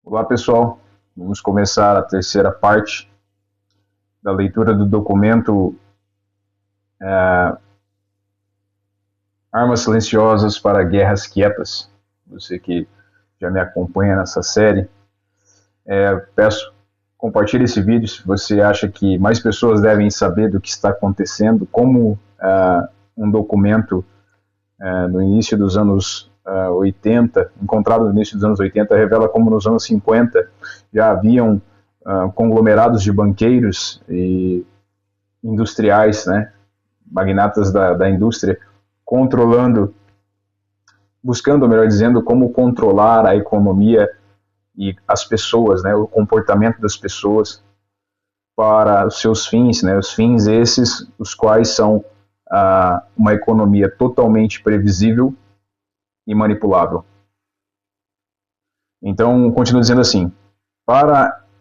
Olá, pessoal. Vamos começar a terceira parte da leitura do documento Armas Silenciosas para Guerras Quietas. Você que já me acompanha nessa série, peço, compartilhe esse vídeo se você acha que mais pessoas devem saber do que está acontecendo, como um documento no início dos anos 80, encontrado no início dos anos 80, revela como nos anos 50 já haviam conglomerados de banqueiros e industriais, né, magnatas da indústria, controlando, buscando, melhor dizendo, como controlar a economia e as pessoas, né, o comportamento das pessoas para os seus fins, né, os fins esses, os quais são uma economia totalmente previsível e manipulável. Então, continuo dizendo assim,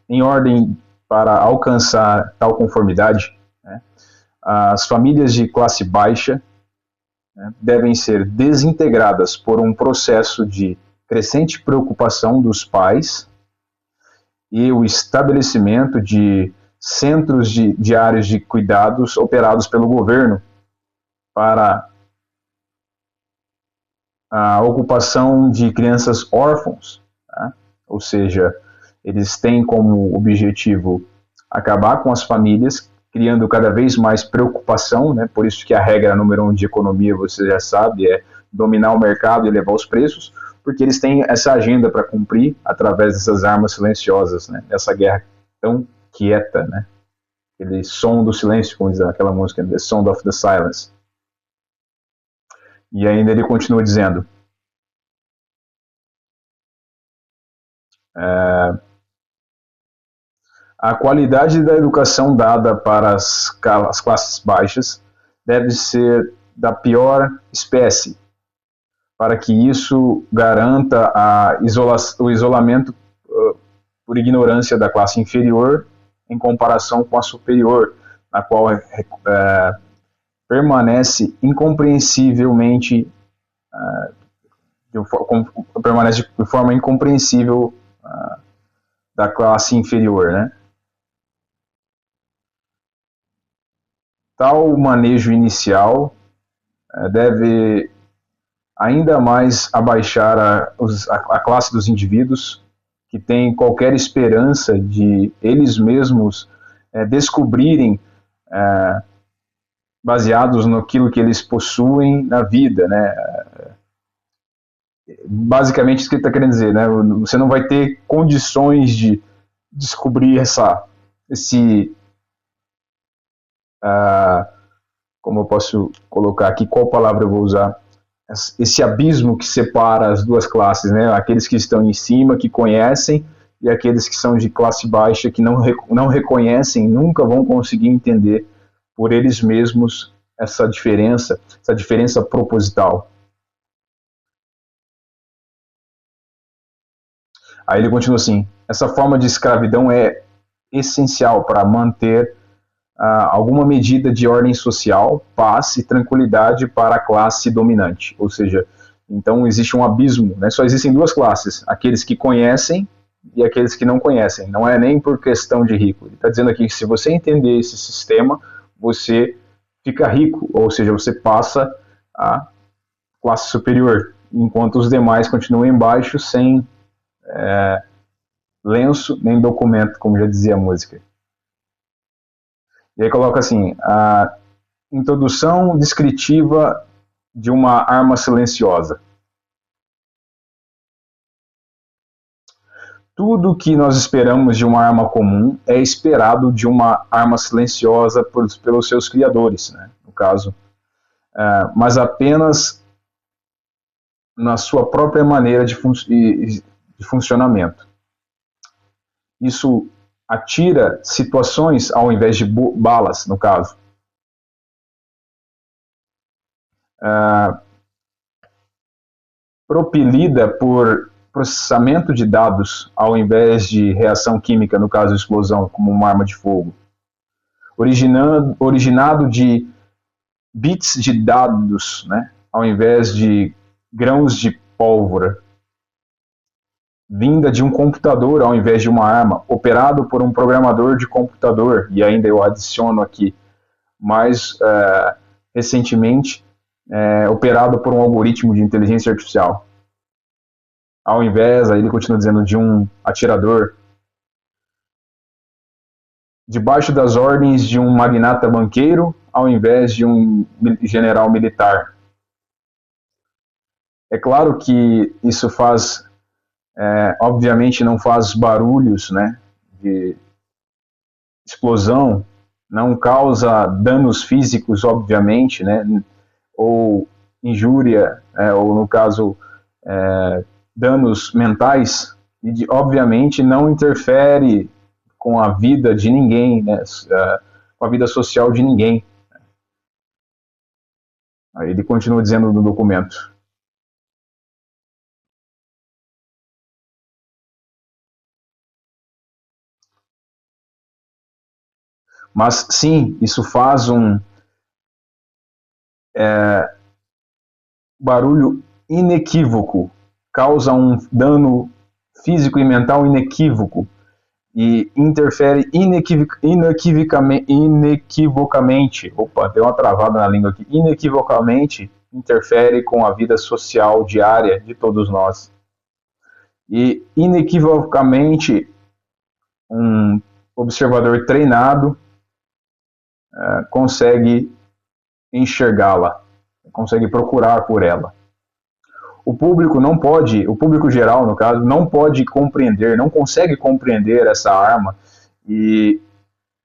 em ordem para alcançar tal conformidade, né, as famílias de classe baixa, né, devem ser desintegradas por um processo de crescente preocupação dos pais e o estabelecimento de centros diários de cuidados operados pelo governo para a ocupação de crianças órfãos, tá? Ou seja, eles têm como objetivo acabar com as famílias, criando cada vez mais preocupação, né? Por isso que a regra número 1 de economia, você já sabe, é dominar o mercado e elevar os preços, porque eles têm essa agenda para cumprir através dessas armas silenciosas, né? Essa guerra tão quieta, né? Aquele som do silêncio, como diz aquela música, The Sound of the Silence. E ainda ele continua dizendo, a qualidade da educação dada para as classes baixas deve ser da pior espécie, para que isso garanta o isolamento por ignorância da classe inferior em comparação com a superior, na qual permanece incompreensivelmente permanece de forma incompreensível da classe inferior, né? Tal manejo inicial deve ainda mais abaixar a classe dos indivíduos que têm qualquer esperança de eles mesmos descobrirem, baseados naquilo que eles possuem na vida, né? Basicamente isso que ele está querendo dizer, né? Você não vai ter condições de descobrir como eu posso colocar aqui, qual palavra eu vou usar? Esse abismo que separa as duas classes, né? Aqueles que estão em cima, que conhecem, e aqueles que são de classe baixa, que não reconhecem, nunca vão conseguir entender por eles mesmos essa diferença proposital. Aí ele continua assim, essa forma de escravidão é essencial para manter alguma medida de ordem social, paz e tranquilidade para a classe dominante. Ou seja, então existe um abismo, né? Só existem duas classes, aqueles que conhecem e aqueles que não conhecem. Não é nem por questão de rico. Ele está dizendo aqui que se você entender esse sistema, você fica rico, ou seja, você passa a classe superior, enquanto os demais continuam embaixo sem lenço nem documento, como já dizia a música. E aí coloca assim, a introdução descritiva de uma arma silenciosa. Tudo que nós esperamos de uma arma comum é esperado de uma arma silenciosa pelos seus criadores, né, no caso, mas apenas na sua própria maneira de funcionamento. Isso atira situações ao invés de balas, no caso. Propelida por processamento de dados ao invés de reação química, no caso de explosão, como uma arma de fogo. Originado de bits de dados, né, ao invés de grãos de pólvora. vinda de um computador ao invés de uma arma, operado por um programador de computador, e ainda eu adiciono aqui, mais recentemente, operado por um algoritmo de inteligência artificial. Ao invés, aí ele continua dizendo, de um atirador, debaixo das ordens de um magnata banqueiro, ao invés de um general militar. É claro que isso faz, obviamente não faz barulhos, né, de explosão, não causa danos físicos, obviamente, né, ou injúria, ou no caso, danos mentais, e obviamente não interfere com a vida de ninguém, né, com a vida social de ninguém. Aí ele continua dizendo no documento. Mas sim, isso faz um barulho inequívoco, causa um dano físico e mental inequívoco e interfere inequivocamente, opa, deu uma travada na língua aqui, inequivocamente interfere com a vida social diária de todos nós. E inequivocamente um observador treinado consegue enxergá-la, consegue procurar por ela. O público não pode, o público geral, no caso, não pode compreender, não consegue compreender essa arma e,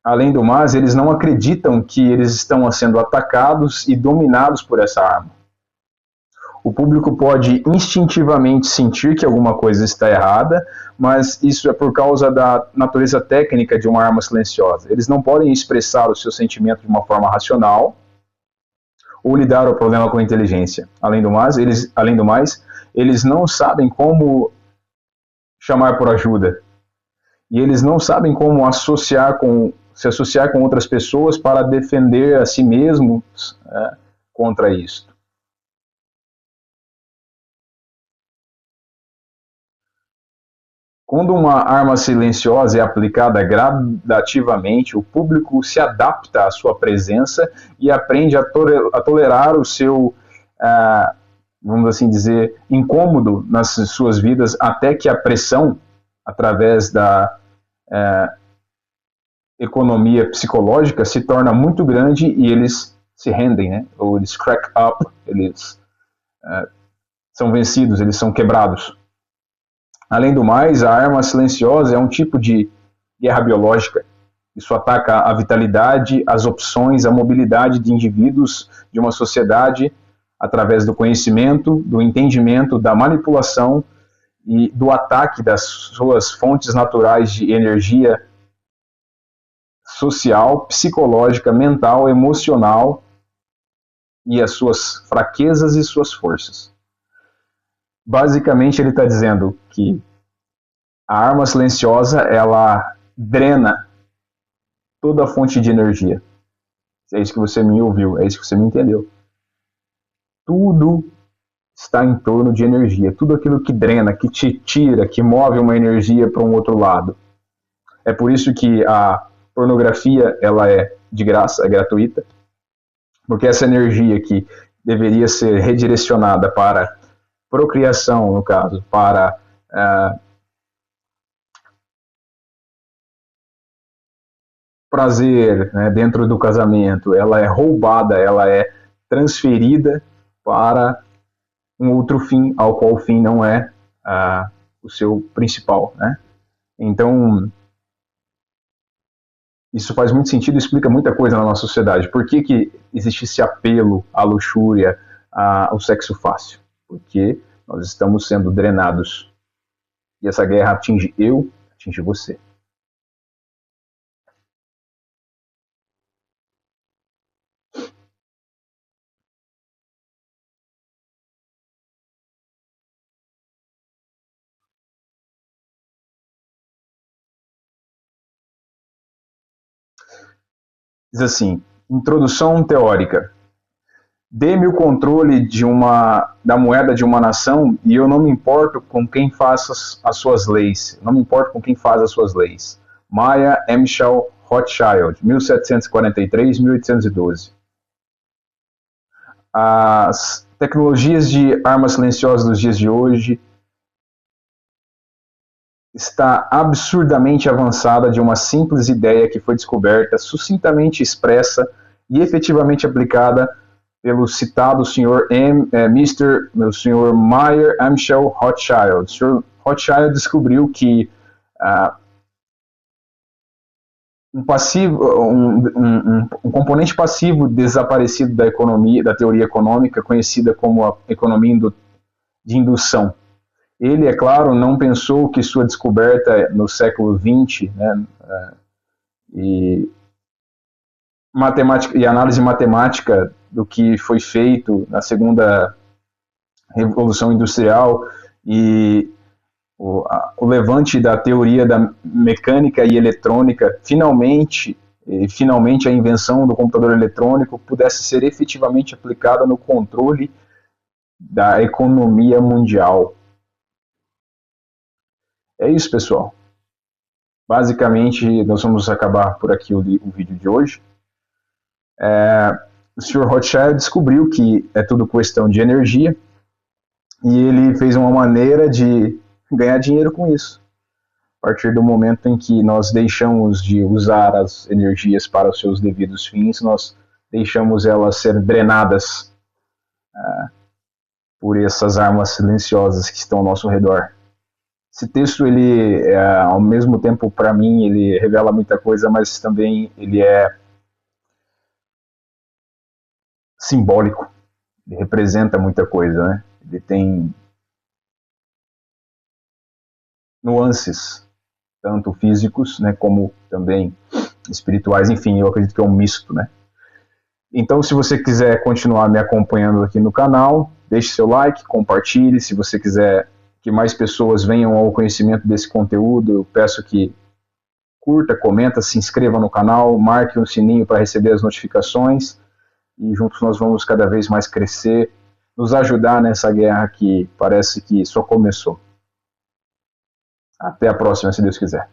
além do mais, eles não acreditam que eles estão sendo atacados e dominados por essa arma. O público pode instintivamente sentir que alguma coisa está errada, mas isso é por causa da natureza técnica de uma arma silenciosa. Eles não podem expressar o seu sentimento de uma forma racional ou lidar ao problema com inteligência. Além do mais, eles não sabem como chamar por ajuda. E eles não sabem como se associar com outras pessoas para defender a si mesmos contra isso. Quando uma arma silenciosa é aplicada gradativamente, o público se adapta à sua presença e aprende a tolerar o seu, vamos assim dizer, incômodo nas suas vidas, até que a pressão, através da economia psicológica, se torna muito grande e eles se rendem, né? Ou eles crack up, eles são vencidos, eles são quebrados. Além do mais, a arma silenciosa é um tipo de guerra biológica. Isso ataca a vitalidade, as opções, a mobilidade de indivíduos de uma sociedade através do conhecimento, do entendimento, da manipulação e do ataque das suas fontes naturais de energia social, psicológica, mental, emocional e as suas fraquezas e suas forças. Basicamente, ele está dizendo que a arma silenciosa, ela drena toda a fonte de energia. É isso que você me ouviu, é isso que você me entendeu. Tudo está em torno de energia. Tudo aquilo que drena, que te tira, que move uma energia para um outro lado. É por isso que a pornografia ela é de graça, é gratuita, porque essa energia que deveria ser redirecionada para procriação, no caso, para prazer, né, dentro do casamento, ela é roubada, ela é transferida para um outro fim, ao qual o fim não é o seu principal, né? Então, isso faz muito sentido e explica muita coisa na nossa sociedade. Por que, que existe esse apelo à luxúria, ao sexo fácil? Porque nós estamos sendo drenados. E essa guerra atinge eu, atinge você. Diz assim, introdução teórica. Dê-me o controle da moeda de uma nação e eu não me importo com quem faz as suas leis. Não me importo com quem faz as suas leis. Maya Angelou Rothschild, 1743-1812. As tecnologias de armas silenciosas dos dias de hoje está absurdamente avançada de uma simples ideia que foi descoberta, sucintamente expressa e efetivamente aplicada pelo citado senhor Sr. Maya Angelou Rothschild. O Sr. Rothschild descobriu que um componente passivo desaparecido da economia, da teoria econômica, conhecida como a economia de indução. Ele, é claro, não pensou que sua descoberta no século XX, né, e análise matemática do que foi feito na segunda Revolução Industrial e o levante da teoria da mecânica e eletrônica, finalmente a invenção do computador eletrônico pudesse ser efetivamente aplicada no controle da economia mundial. É isso, pessoal. Basicamente, nós vamos acabar por aqui o vídeo de hoje. O Sr. Rothschild descobriu que é tudo questão de energia e ele fez uma maneira de ganhar dinheiro com isso. A partir do momento em que nós deixamos de usar as energias para os seus devidos fins, nós deixamos elas ser drenadas por essas armas silenciosas que estão ao nosso redor. Esse texto, ele, ao mesmo tempo, para mim, ele revela muita coisa, mas também ele é simbólico. Ele representa muita coisa, né? Ele tem nuances, tanto físicos, né, como também espirituais. Enfim, eu acredito que é um misto, né? Então, se você quiser continuar me acompanhando aqui no canal, deixe seu like, compartilhe. Se você quiser que mais pessoas venham ao conhecimento desse conteúdo, eu peço que curta, comenta, se inscreva no canal, marque o sininho para receber as notificações e juntos nós vamos cada vez mais crescer, nos ajudar nessa guerra que parece que só começou. Até a próxima, se Deus quiser.